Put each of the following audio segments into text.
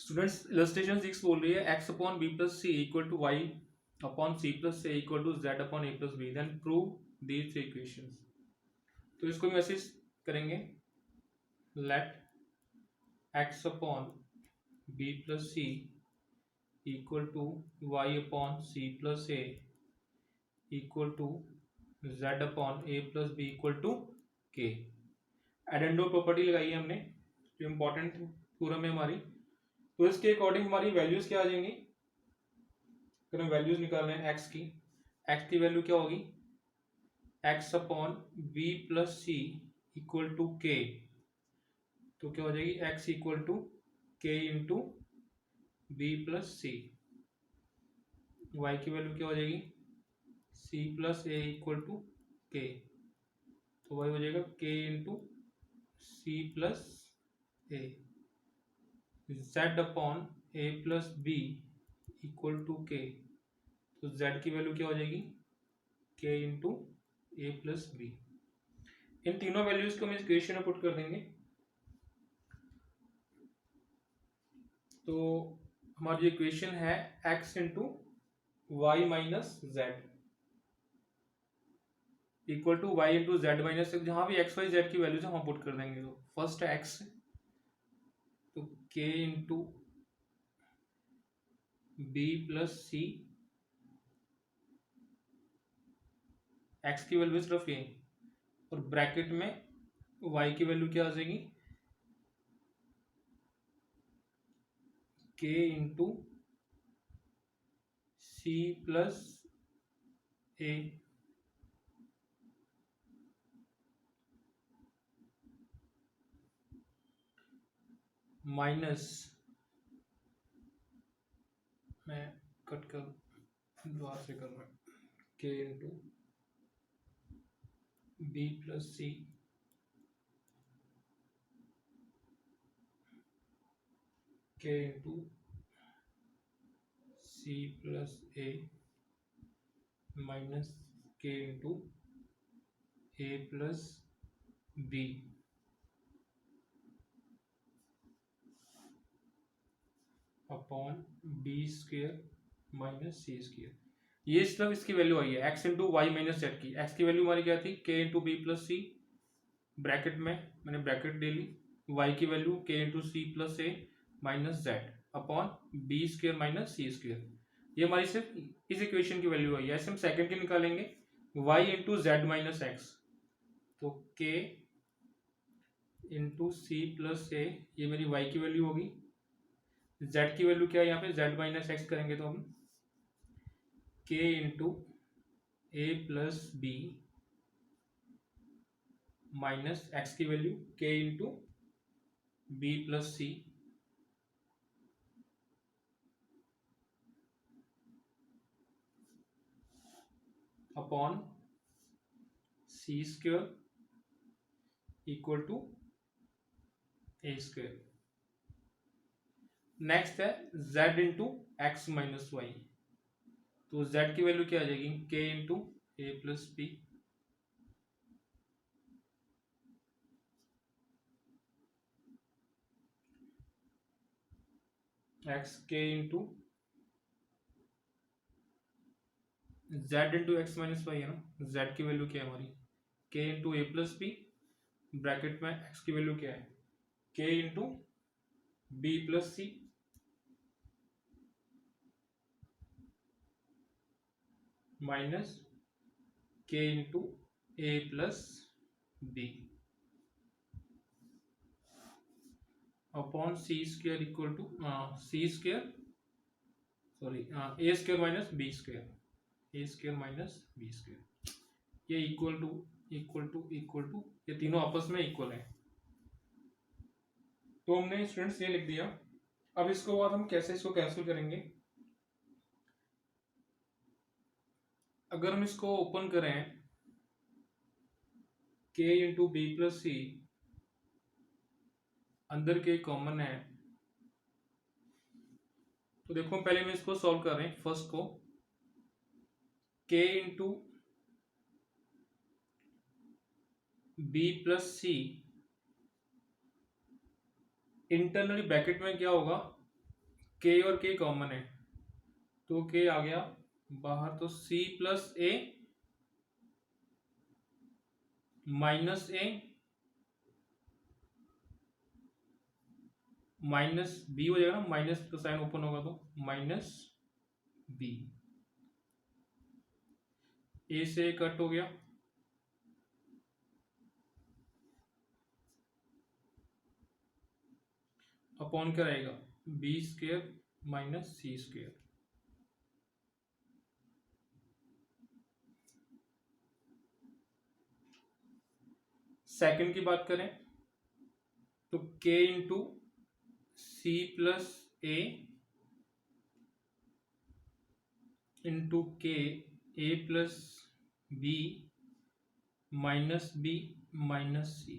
Students illustration 6 बोल रही है x upon b plus c equal to y upon c plus a equal to z upon a plus b then prove these three equations. तो इसको हम ऐसे करेंगे, let x upon b plus c equal to y upon c plus a equal to z upon a plus b equal to k. Addendo property लगाई है हमने जो important theorem है हमारी। तो इसके अकॉर्डिंग हमारी वैल्यूज क्या आ जाएंगी, अगर हम वैल्यूज निकाल रहे हैं एक्स की वैल्यू क्या होगी, x upon b plus c equal to k. तो क्या हो जाएगी, एक्स इक्वल टू के into B plus c. Y की वैल्यू क्या हो जाएगी, c plus a equal to k. तो वाई हो जाएगा k into C plus a. Z upon a plus b equal to k. तो जेड की वैल्यू क्या हो जाएगी, के इंटू ए प्लस बी। इन तीनों वैल्यूज को हम इस इक्वेशन में पुट कर देंगे। तो हमारी जो इक्वेशन है x into Y minus z equal to y into z minus x, जहां भी एक्स वाई जेड की वैल्यूज हम पुट कर देंगे। तो फर्स्ट है x, तो k into B plus c, x की वैल्यू सिर्फ ये, और ब्रैकेट में y की वैल्यू क्या आ जाएगी, k into C plus A minus, मैं कट कर दोबारा से कर रहा हूँ, के into B plus C K into C plus A minus K into A plus B upon B square minus C square. ये सिर्फ इसकी वैल्यू आई है X into Y minus Z की। एक्स की वैल्यू हमारी क्या थी, K into B plus C, bracket में मैंने ब्रैकेट ले ली, वाई की वैल्यू के into C plus A minus Z upon B square minus C square. ये हमारी सिर्फ इस इक्वेशन की वैल्यू आई है। ऐसे हम सेकंड की निकालेंगे, y into z minus x, तो के इंटू सी प्लस ए, ये मेरी वाई की वैल्यू होगी। जेड की वैल्यू क्या है यहाँ पे, जेड माइनस एक्स करेंगे तो हम के इंटू ए प्लस बी माइनस एक्स की वैल्यू के into B plus C upon C square equal to a square. Next है z into x minus y, तो z की वैल्यू क्या आ जाएगी, k इंटू ए plus b x k into z into x minus y है ना। z की value क्या है हमारी, k इंटू ए प्लस बी, ब्रैकेट में x की वैल्यू क्या है, k into B plus C minus K into A plus B upon C square equal to C square, sorry A square minus B square, A square minus B square. ये equal to equal to equal to, ये तीनों आपस में equal है। तो हमने students ये लिख दिया। अब इसको बाद हम कैसे इसको कैंसिल करेंगे, अगर हम इसको ओपन करें k इंटू बी प्लस सी, अंदर के कॉमन है, तो देखो पहले हम इसको सॉल्व कर रहे हैं। फर्स्ट को k इंटू बी प्लस सी, इंटरनली ब्रैकेट में क्या होगा, के और के कॉमन है तो के आ गया बाहर, तो सी plus A minus A minus B हो जाएगा ना, माइनस का साइन ओपन होगा तो माइनस बी, ए से कट हो गया, अपॉन क्या रहेगा B square minus C square. Second की बात करें तो k into C plus A into K A plus B minus B minus C,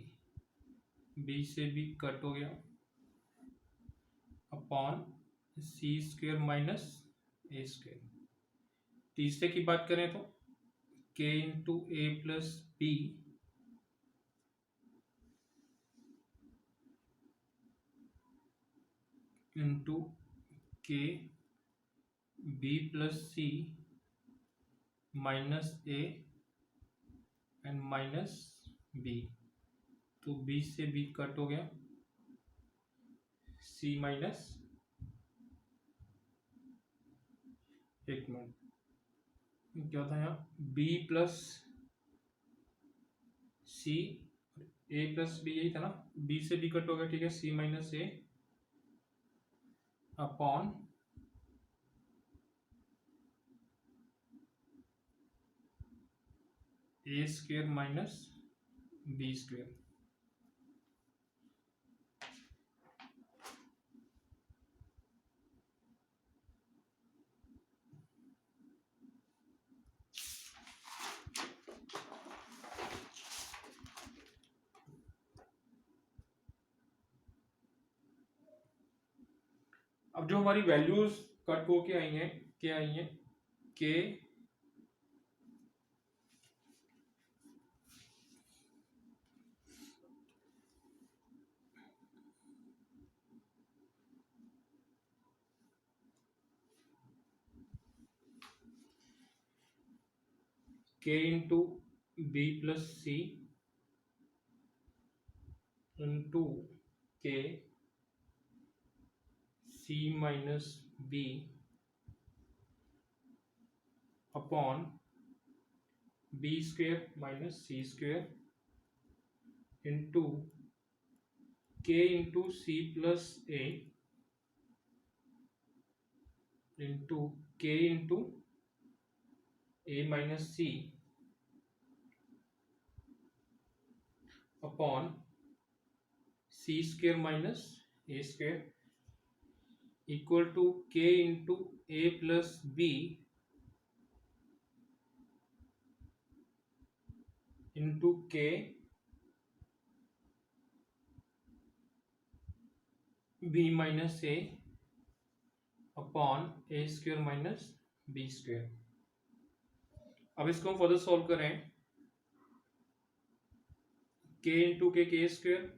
B से बी कट हो गया, upon C square minus A square. तीसरे की बात करें तो k into A plus B into K B plus C minus A and minus B, तो B से बी कट हो गया, सी माइनस, एक मिनट क्या था यहाँ, बी प्लस सी, ए प्लस बी यही था ना, बी से बी कट हो गया, ठीक है, सी minus A upon A square minus B square. अब जो हमारी वैल्यूज कट होके आई हैं, क्या आई हैं, K into B plus C into K C minus B upon B square minus C square into K into C plus A into K into A minus C upon C square minus A square equal to के into A plus B into K B minus A upon A square minus B square. अब इसको हम further solve करें, के into के square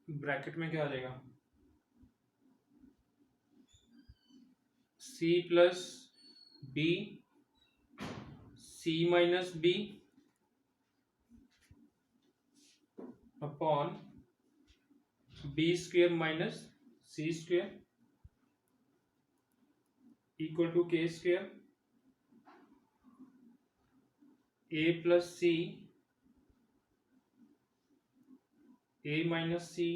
bracket में क्या आ जाएगा, C plus B C minus B upon B square minus C square equal to K square A plus C A minus C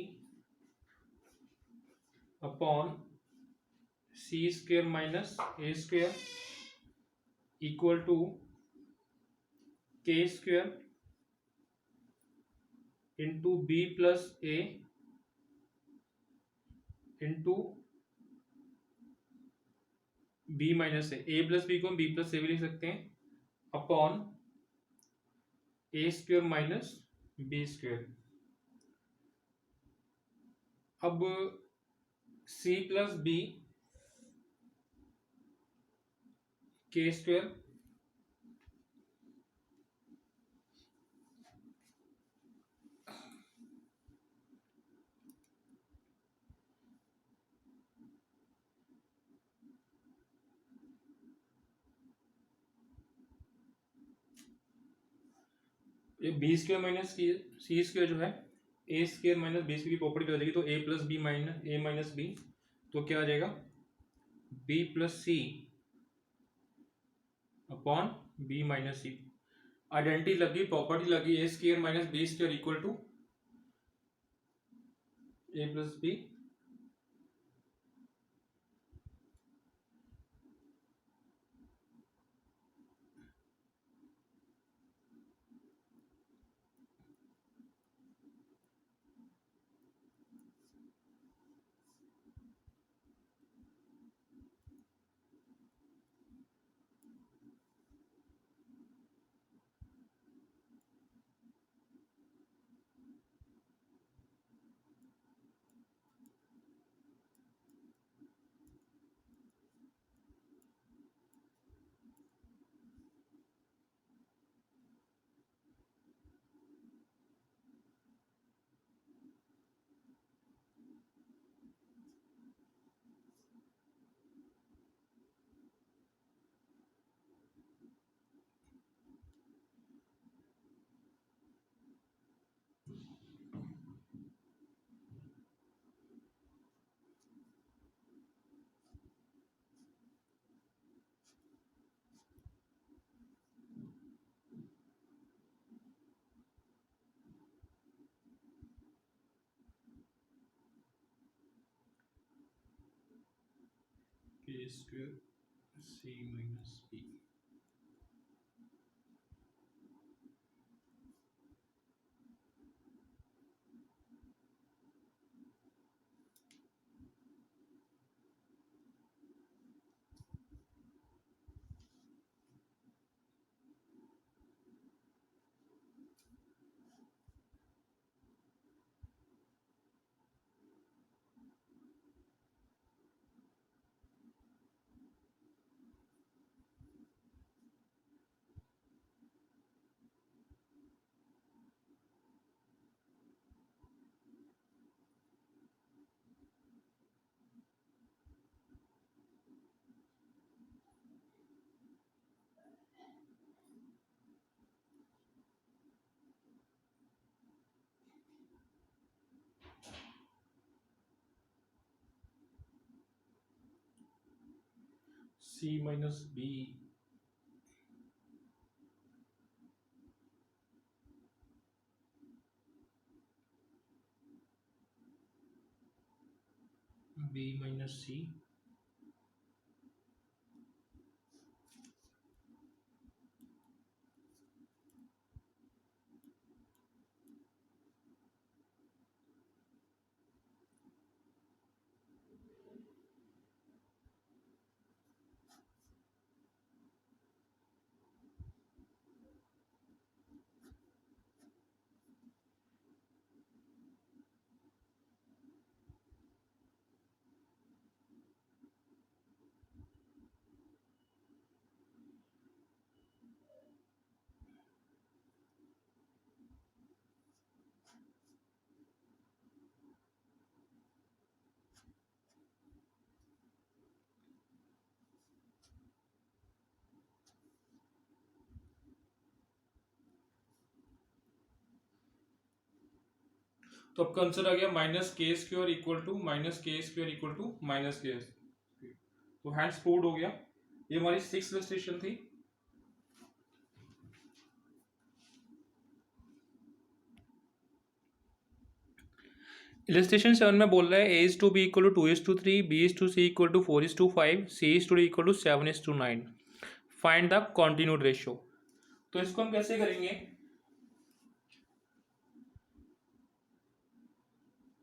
upon C square minus A square equal to K square into B plus A into B minus A plus B को हम B plus A भी लिख सकते हैं upon A square minus B square. अब C plus B के square ये B square minus C square जो है A square minus B square की प्रॉपर्टी हो जाएगी, तो A plus B minus A minus B, तो क्या आ जाएगा बी प्लस सी upon B minus C. Identity लगी, प्रॉपर्टी लगी, A square minus B square equal to A plus B A square C minus B. C minus B B minus C तो आपका answer आ गया minus K square equal to minus K square equal to minus के। तो hands proved हो गया। ये हमारी 6th इलस्ट्रेशन थी। इलस्ट्रेशन 7 में बोल रहा है a:b equal to 2:3, b:c equal to 4:5, c:d equal to 7:9। Find the continued ratio. तो इसको हम कैसे करेंगे,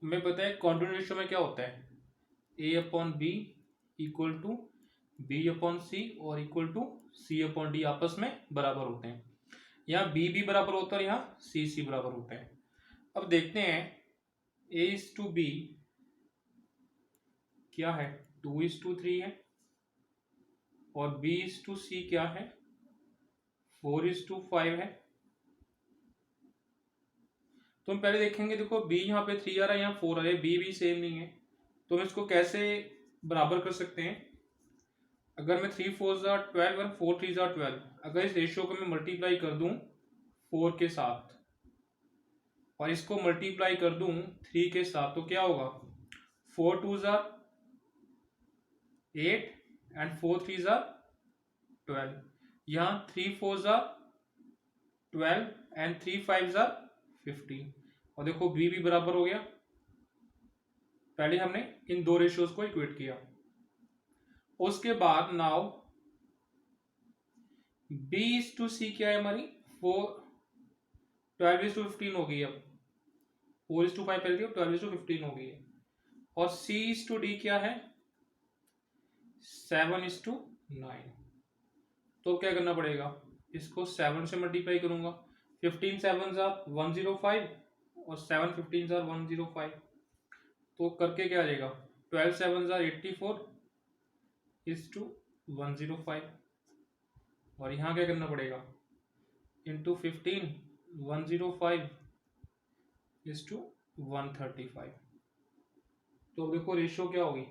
हमें पता है कॉन्टिन्यूड रेशियो में क्या होता है, a/b इक्वल टू b/c और इक्वल टू c/d आपस में बराबर होते हैं। यहाँ b भी बराबर होता है और यहाँ c बराबर होता है। अब देखते हैं a:b क्या है, 2:3 है, और b:c क्या है, 4:5 है। तो हम पहले देखेंगे, देखो b यहाँ पे 3 आ रहा है, यहाँ 4 आ रहा है, b भी सेम नहीं है, तो हम इसको कैसे बराबर कर सकते हैं। अगर मैं 3 4 12 और 4 3 12, अगर इस रेशियो को मैं मल्टीप्लाई कर दूं 4 के साथ और इसको मल्टीप्लाई कर दूं 3 के साथ तो क्या होगा, 4 2 ज़ार 8 एंड 4 3 ज़ार 12, यहाँ 3 4 ज़ार 12 एंड 3 5 ज़ार 15 और देखो बी भी बराबर हो गया। पहले हमने इन दो रेशियोज को इक्वेट किया, उसके बाद नाउ बी इज टू सी क्या है हमारी 12:15 हो गई, अब 4:5 पहले थी, 12:15 हो गई है। और सी इज टू डी क्या है 7:9। तो क्या करना पड़ेगा, इसको 7 से मल्टीप्लाई करूंगा, 15 7 ज़ार 105 और 7 15 ज़ार 105, तो करके क्या आ जाएगा 12 7 ज़ार 84 इज टू 105 और यहाँ क्या करना पड़ेगा इंटू 15 105 इज टू 135। तो देखो रेशियो क्या होगी,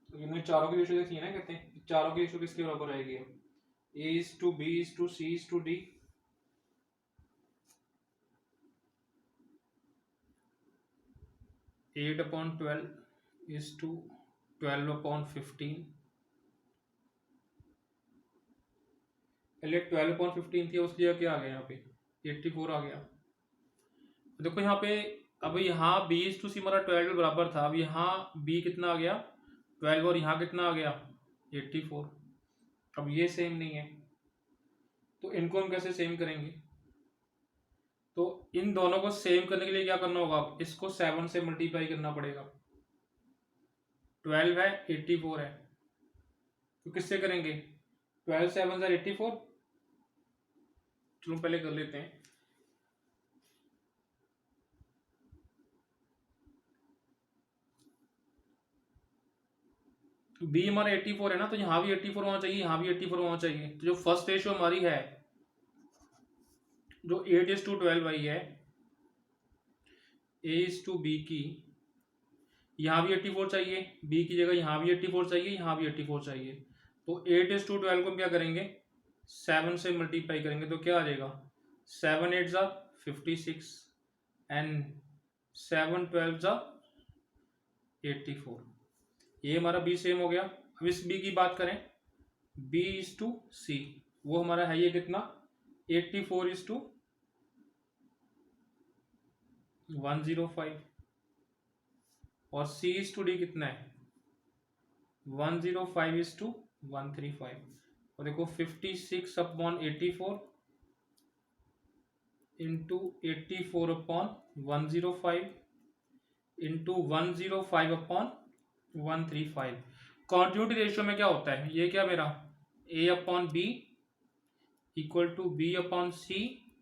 तो इन्होंने चारों की रेशियो देखी है ना, कहते हैं चारों की रेशियो किसके बराबर आएगी, A is to B is to C is to D. 8/12 is to 12/15, पहले 12/15 थी उसलिए क्या आ गया यहाँ पे 84 आ गया। देखो यहाँ पे अब यहाँ b इज टू सी हमारा 12 बराबर था, अब यहाँ b कितना आ गया 12 और यहाँ कितना आ गया 84। अब ये सेम नहीं है तो इनको हम कैसे सेम करेंगे, तो इन दोनों को सेम करने के लिए क्या करना होगा, इसको 7 से मल्टीप्लाई करना पड़ेगा, 12 है 84 है, तो किससे करेंगे 12 7 ज़ार 84। चलो पहले कर लेते हैं, बी हमारा 84 है ना, तो यहाँ भी 84 होना चाहिए, यहाँ भी 84 होना चाहिए। तो जो फर्स्ट रेशियो हमारी है जो 8:12 आई है ए इज टू बी की, यहाँ भी 84 चाहिए, बी की जगह यहाँ भी 84 चाहिए, यहाँ भी 84 चाहिए। तो 8:12 को हम क्या करेंगे 7 से मल्टीप्लाई करेंगे, तो क्या आ जाएगा 7 8 ज़ा 56 एंड 7 12 ज़ा 84। ये हमारा बी सेम हो गया। अब इस बी की बात करें, बी इज टू सी, वो हमारा है ये कितना 84 इज टू 105 और सी इज टू डी कितना है 105 इज टू 135। और देखो 56/84 इंटू 84/105 इंटू 105/135। कॉन्टिन्यूटी रेशियो में क्या होता है, ये क्या मेरा A/B equal to B/C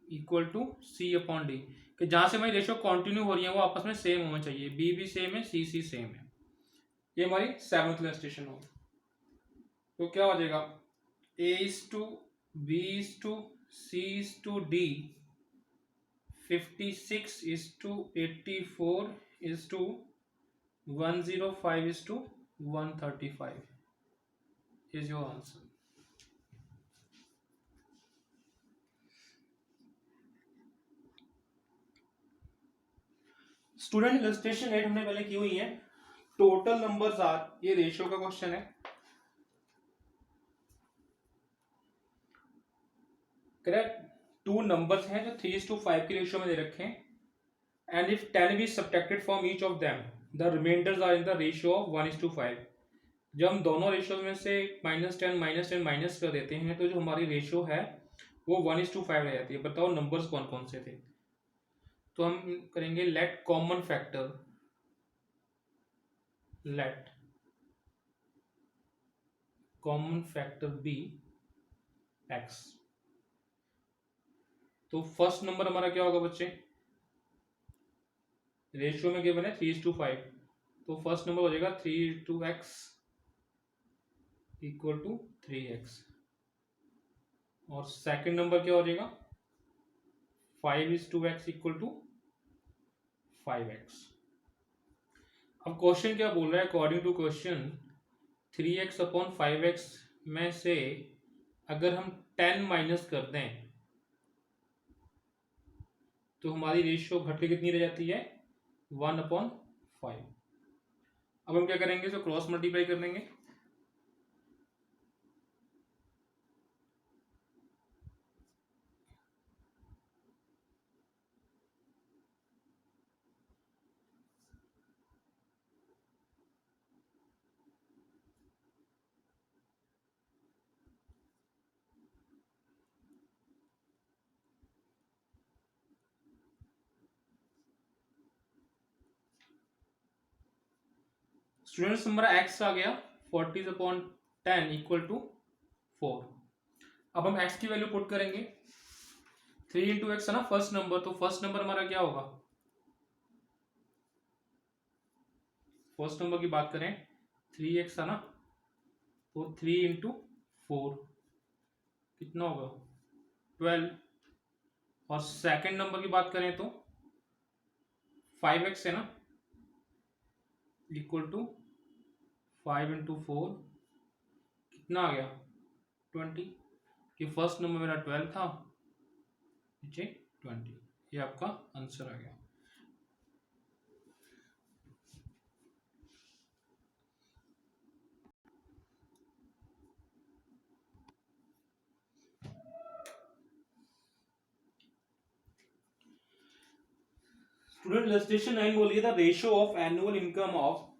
equal to C/D, कि जहां से हमारी रेशियो कंटिन्यू हो रही है वो आपस में सेम होना चाहिए, B भी सेम है C सेम है। ये हमारी 7th इलस्ट्रेशन होगी। तो क्या हो जाएगा A is to B is to C is to D 56 is to 84 is to 105 is to 135 is your answer। Student illustration 8 हमने पहले की हुई है, टोटल नंबर्स आर, ये रेशियो का क्वेश्चन है, करेक्ट। 2 नंबर्स हैं जो 3:5 की रेशियो में दे रखे हैं, and if 10 be subtracted from each of them the remainders are in the ratio of 1:5। जब हम दोनों रेशियो में से -10 -10 माइनस कर देते हैं तो जो हमारी रेशियो है वो 1:5 रह जाती है। बताओ नंबर्स कौन कौन से थे, तो हम करेंगे let common factor, let common factor be x. तो फर्स्ट नंबर हमारा क्या होगा बच्चे, रेशियो में गिवन है 3:5, तो फर्स्ट नंबर हो जाएगा 3x इक्वल टू 3x, और सेकंड नंबर क्या हो जाएगा 5:x इक्वल टू 5x। अब क्वेश्चन क्या बोल रहा है, according to question 3x upon 5x में से अगर हम 10 माइनस कर दें तो हमारी रेशियो घट के कितनी रह जाती है, 1/5। अब हम क्या करेंगे, तो क्रॉस मल्टीप्लाई कर लेंगे। स्टूडेंट्स हमारा x आ गया 40/10 इक्वल टू 4। अब हम x की वैल्यू पुट करेंगे, 3 इंटू एक्स है ना फर्स्ट नंबर, तो फर्स्ट नंबर हमारा क्या होगा, फर्स्ट नंबर की बात करें 3x है ना, तो 3 इंटू 4 कितना होगा 12। और सेकंड नंबर की बात करें तो 5x है ना, इक्वल टू 5 इंटू 4 कितना आ गया 20। कि फर्स्ट नंबर मेरा 12 था, नीचे 20, ये आपका आंसर आ गया। स्टूडेंट इलस्ट्रेशन 9 बोलिए, the ratio of annual income of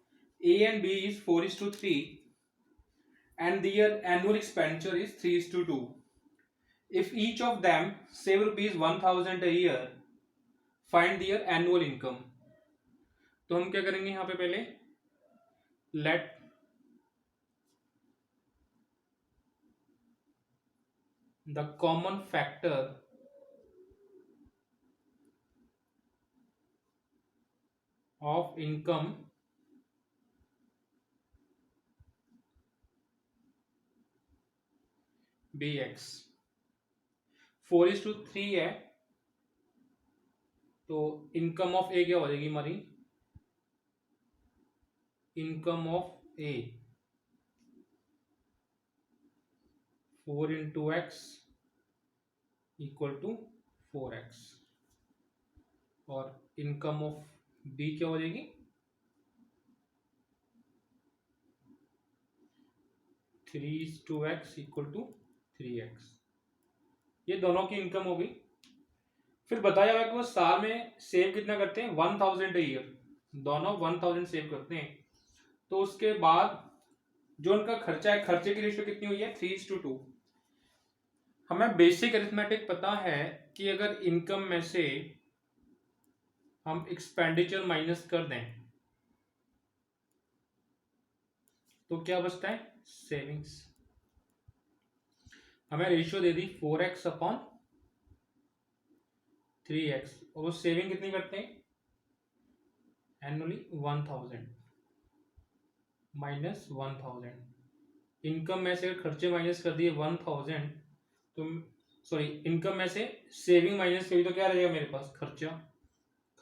A and B is 4:3 and their annual expenditure is 3:2. If each of them save rupees 1000 a year, find their annual income. तो हम क्या करेंगे यहाँ पे, पहले let the common factor of income be x। 4:3 है, तो income of ए क्या हो जाएगी हमारी, income of A 4 into x equal to 4x। और इनकम ऑफ बी क्या हो जाएगी, 3:x इक्वल टू 3x। ये दोनों की इनकम हो गई। फिर बताया हुआ कि वो साल में सेव कितना करते हैं, 1000 ईयर, दोनों 1000 सेव करते हैं। तो उसके बाद जो उनका खर्चा है, खर्चे की रेशियो कितनी हुई है 3:2। हमें बेसिक अरिथमेटिक पता है कि अगर इनकम में से हम एक्सपेंडिचर माइनस कर दें तो क्या बचता है, सेविंग्स। हमें रेशियो दे दी 4x अपॉन 3x, और वो सेविंग कितनी करते हैं एनुअली 1000 माइनस 1000। इनकम में से खर्चे माइनस कर दिए 1000, तो सॉरी इनकम में से सेविंग माइनस करी तो क्या रहेगा मेरे पास, खर्चा।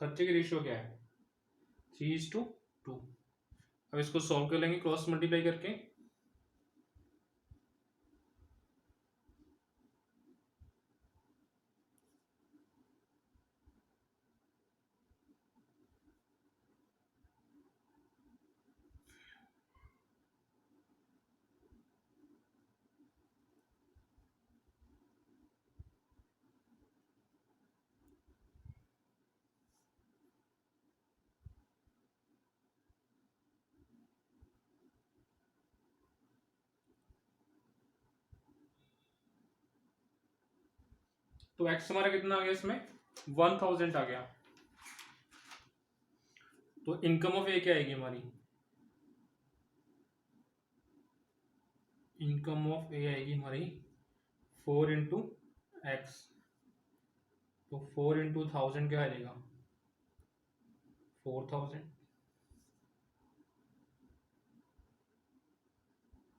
खर्चे की रेशियो क्या है 3:2। अब इसको सॉल्व कर लेंगे क्रॉस मल्टीप्लाई करके। तो एक्स हमारा कितना आ गया, इसमें 1000 आ गया। तो इनकम ऑफ ए क्या आएगी हमारी, इनकम ऑफ ए आएगी हमारी 4 इंटू एक्स। तो 4 इंटू 1000 क्या आ जाएगा 4000।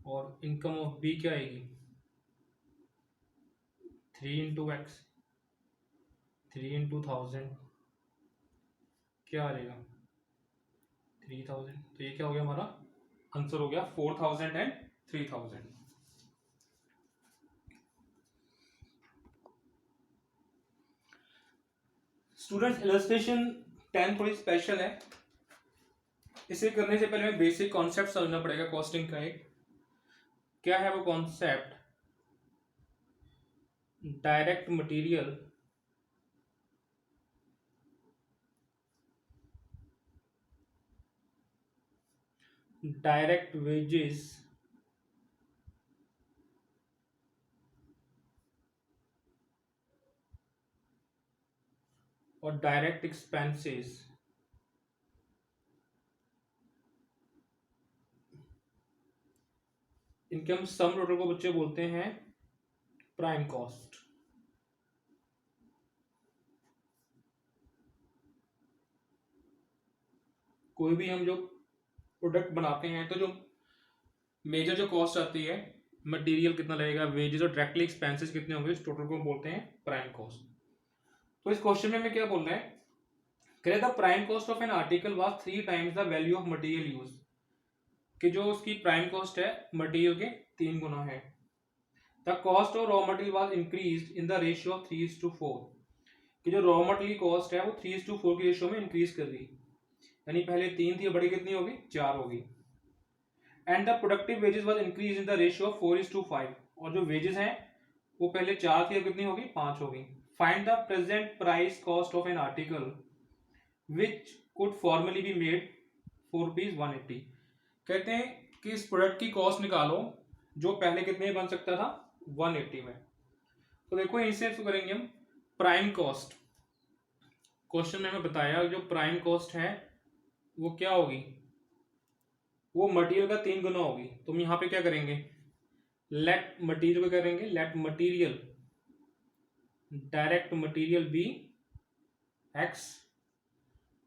और इनकम ऑफ बी क्या आएगी 3 इंटू एक्स, 3 इंटू 1000 क्या आ जाएगा 3000, तो ये क्या हो गया हमारा आंसर हो गया 4000 एंड 3000। स्टूडेंट्स इलस्ट्रेशन 10 थोड़ी स्पेशल है, इसे करने से पहले हमें बेसिक कॉन्सेप्ट समझना पड़ेगा कॉस्टिंग का। एक क्या है वो concept, direct material direct wages और डायरेक्ट एक्सपेंसेस। इनके हम सम टोटल को बच्चे बोलते हैं प्राइम कॉस्ट। कोई भी हम जो प्रोडक्ट बनाते हैं तो जो मेजर जो कॉस्ट आती है, मटेरियल कितना लगेगा, वेजेस और डायरेक्टली एक्सपेंसेस कितने होंगे, इस टोटल को हम बोलते हैं प्राइम कॉस्ट। तो इस क्वेश्चन में हमें क्या बोलना है, कह the prime cost of an article was 3 times the value of material use, कि जो उसकी प्राइम कॉस्ट है मटेरियल के 3 गुना है। The cost of raw material was increased in the ratio of 3:4, कि जो रॉ मटेरियल कॉस्ट है वो 3:4 की रेशियो में इंक्रीज कर रही, यानी पहले 3 थी, बड़ी कितनी होगी, 4 होगी। And the productive wages was increase in the ratio of 4:5, और जो वेजेस हैं वो पहले 4 थी, अब कितनी होगी, 5 होगी। Find the present price cost of an article which could formally be made for ₹180। कहते हैं कि इस प्रोडक्ट की कॉस्ट निकालो जो पहले कितने में बन सकता था, 180 में। तो देखो इनसे करेंगे हम प्राइम कॉस्ट। क्वेश्चन में हमें बताया जो प्राइम कॉस्ट है वो क्या होगी, वो मटेरियल का 3 गुना होगी। तो हम यहाँ पे क्या करेंगे, लेट मटेरियल को करेंगे, let material direct material be x,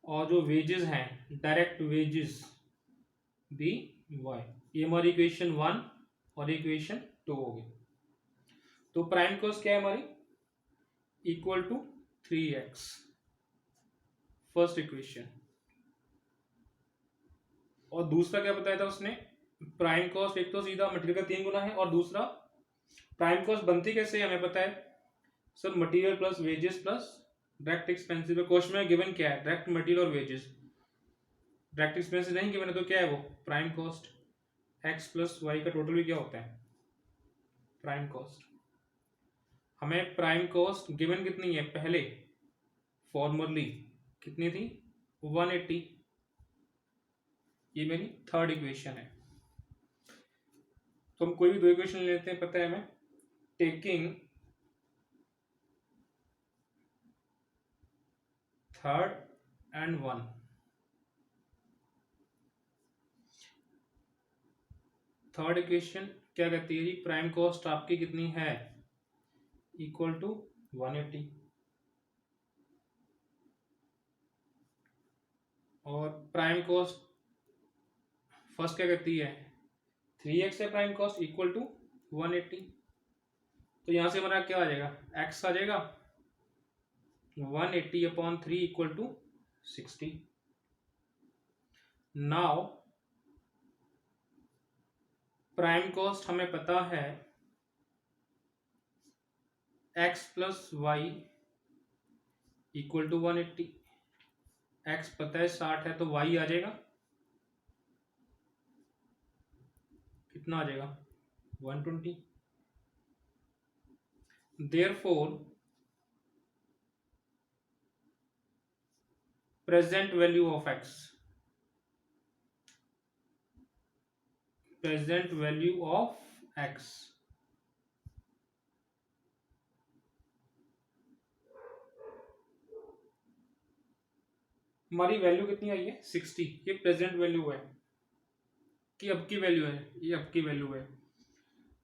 और जो वेजेस हैं डायरेक्ट वेजेस बी वाई। ये हमारी इक्वेशन 1 और इक्वेशन 2 होगी। तो प्राइम कॉस्ट क्या है हमारी, equal to 3x, first equation. और दूसरा क्या बताया था उसने, प्राइम कॉस्ट एक तो सीधा मटेरियल का 3 गुना है, और दूसरा प्राइम कॉस्ट बनती कैसे हमें पता है sir, material plus wages plus direct expensive. Question में गिवन क्या है, डायरेक्ट मटेरियल और वेजेस, डायरेक्ट एक्सपेंसिव नहीं गिवन है, तो क्या है वो prime cost, x plus y का टोटल भी क्या होता है प्राइम कॉस्ट। हमें प्राइम कॉस्ट गिवन कितनी है, पहले फॉर्मली कितनी थी, 180। ये मेरी थर्ड इक्वेशन है। तो हम कोई भी 2 इक्वेशन लेते हैं, पता है हमें, taking third and 1। Third equation क्या कहती है जी, प्राइम कॉस्ट आपकी कितनी है, इक्वल टू 180, और प्राइम कॉस्ट फर्स्ट क्या कहती है, 3x है प्राइम कॉस्ट, इक्वल टू 180। तो यहां से हमारा क्या आ जाएगा, x आ जाएगा 180/3 equal to 60। Now prime cost हमें पता है x plus y equal to 180। x पता है 60 है, तो y आ जाएगा कितना, आ जाएगा 120। Therefore present value of x, present value of x हमारी वैल्यू कितनी आई है, 60। ये प्रेजेंट वैल्यू है कि अब की वैल्यू है, ये अब की वैल्यू है।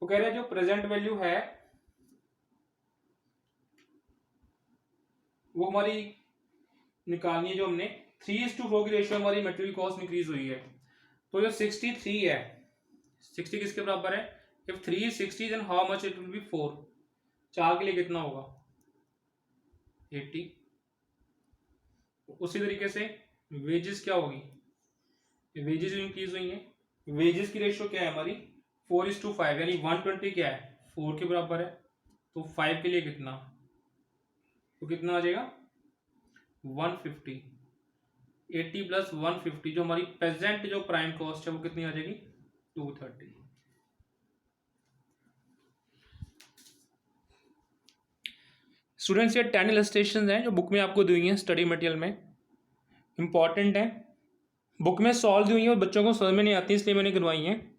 वो कह रहे हैं जो प्रेजेंट वैल्यू है वो हमारी निकालनी है, जो हमने 3:4 की रेशियो हमारी मटेरियल कॉस्ट इंक्रीज हुई है। तो जो 63 है, 60 किसके बराबर है, if 3 is 60 then how much it will be 4, 4 के लिए कितना होगा 80। उसी तरीके से वेजेस क्या होगी, वेजेस इंक्रीज हुई हैं। वेजेस की रेशियो क्या है हमारी 4:5, यानी 120 क्या है 4 के बराबर है, तो 5 के लिए कितना, तो कितना आ जाएगा 150। 80 प्लस 150 जो हमारी प्रेजेंट जो प्राइम कॉस्ट है वो कितनी आ जाएगी 230। स्टूडेंट्स ये 10 इलस्ट्रेशन हैं जो बुक में आपको दी हुई हैं स्टडी मटेरियल में, इंपॉर्टेंट है, बुक में सॉल्व दी हुई है और बच्चों को समझ में नहीं आती इसलिए मैंने करवाई हैं।